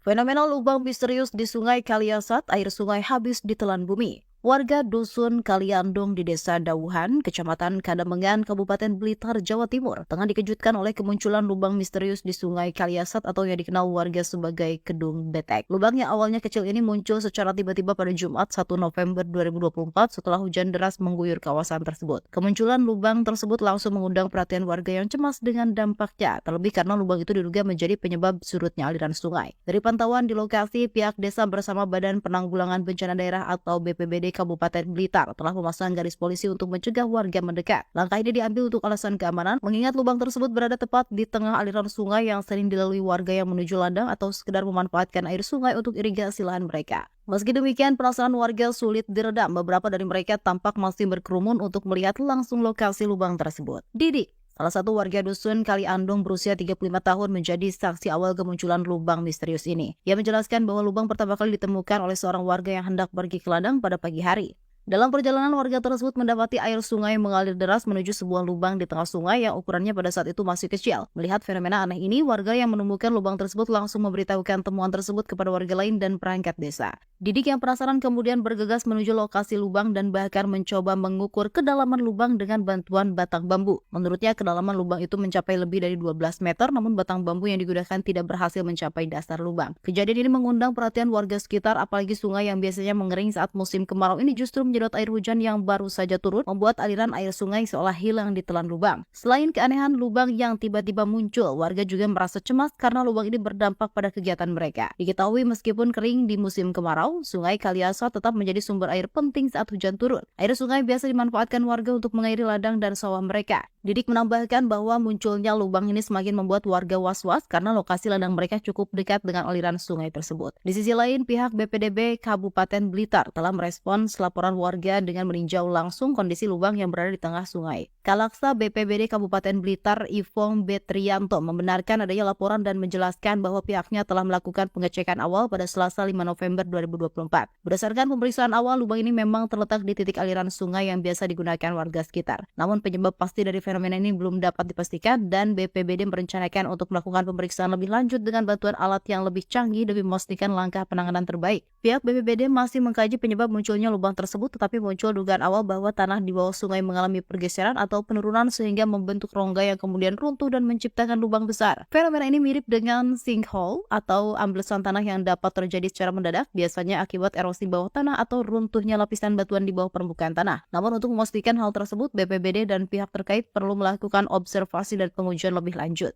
Fenomena lubang misterius di Sungai Kaliasat, air sungai habis ditelan bumi. Warga dusun Kaliandong di Desa Dauhan, Kecamatan Kadamengan, Kabupaten Blitar, Jawa Timur, tengah dikejutkan oleh kemunculan lubang misterius di Sungai Kaliasat atau yang dikenal warga sebagai Kedung Betek. Lubang yang awalnya kecil ini muncul secara tiba-tiba pada Jumat 1 November 2024 setelah hujan deras mengguyur kawasan tersebut. Kemunculan lubang tersebut langsung mengundang perhatian warga yang cemas dengan dampaknya, terlebih karena lubang itu diduga menjadi penyebab surutnya aliran sungai. Dari pantauan di lokasi, pihak desa bersama Badan Penanggulangan Bencana Daerah atau BPBD Kabupaten Blitar telah memasang garis polisi untuk mencegah warga mendekat. Langkah ini diambil untuk alasan keamanan, mengingat lubang tersebut berada tepat di tengah aliran sungai yang sering dilalui warga yang menuju ladang atau sekedar memanfaatkan air sungai untuk irigasi lahan mereka. Meski demikian, perasaan warga sulit diredam. Beberapa dari mereka tampak masih berkerumun untuk melihat langsung lokasi lubang tersebut. Didi, salah satu warga dusun Kaliandong berusia 35 tahun menjadi saksi awal kemunculan lubang misterius ini. Ia menjelaskan bahwa lubang pertama kali ditemukan oleh seorang warga yang hendak pergi ke ladang pada pagi hari. Dalam perjalanan, warga tersebut mendapati air sungai mengalir deras menuju sebuah lubang di tengah sungai yang ukurannya pada saat itu masih kecil. Melihat fenomena aneh ini, warga yang menemukan lubang tersebut langsung memberitahukan temuan tersebut kepada warga lain dan perangkat desa. Didik yang penasaran kemudian bergegas menuju lokasi lubang dan bahkan mencoba mengukur kedalaman lubang dengan bantuan batang bambu. Menurutnya, kedalaman lubang itu mencapai lebih dari 12 meter, namun batang bambu yang digunakan tidak berhasil mencapai dasar lubang. Kejadian ini mengundang perhatian warga sekitar, apalagi sungai yang biasanya mengering saat musim kemarau ini justru menyedot air hujan yang baru saja turun, membuat aliran air sungai seolah hilang ditelan lubang. Selain keanehan lubang yang tiba-tiba muncul, warga juga merasa cemas karena lubang ini berdampak pada kegiatan mereka. Diketahui meskipun kering di musim kemarau, Sungai Kaliasat tetap menjadi sumber air penting saat hujan turun. Air sungai biasa dimanfaatkan warga untuk mengairi ladang dan sawah mereka. Didik menambahkan bahwa munculnya lubang ini semakin membuat warga was-was karena lokasi ladang mereka cukup dekat dengan aliran sungai tersebut. Di sisi lain, pihak BPDB Kabupaten Blitar telah merespons laporan warga dengan meninjau langsung kondisi lubang yang berada di tengah sungai. Kalaksa BPBD Kabupaten Blitar, Ivong Betrianto, membenarkan adanya laporan dan menjelaskan bahwa pihaknya telah melakukan pengecekan awal pada Selasa 5 November 2024. Berdasarkan pemeriksaan awal, lubang ini memang terletak di titik aliran sungai yang biasa digunakan warga sekitar. Namun penyebab pasti dari fenomena ini belum dapat dipastikan dan BPBD merencanakan untuk melakukan pemeriksaan lebih lanjut dengan bantuan alat yang lebih canggih demi memastikan langkah penanganan terbaik. Pihak BPBD masih mengkaji penyebab munculnya lubang tersebut, tetapi muncul dugaan awal bahwa tanah di bawah sungai mengalami pergeseran atau penurunan sehingga membentuk rongga yang kemudian runtuh dan menciptakan lubang besar. Fenomena ini mirip dengan sinkhole atau amblesan tanah yang dapat terjadi secara mendadak, biasanya akibat erosi bawah tanah atau runtuhnya lapisan batuan di bawah permukaan tanah. Namun untuk memastikan hal tersebut, BPBD dan pihak terkait perlu melakukan observasi dan pengujian lebih lanjut.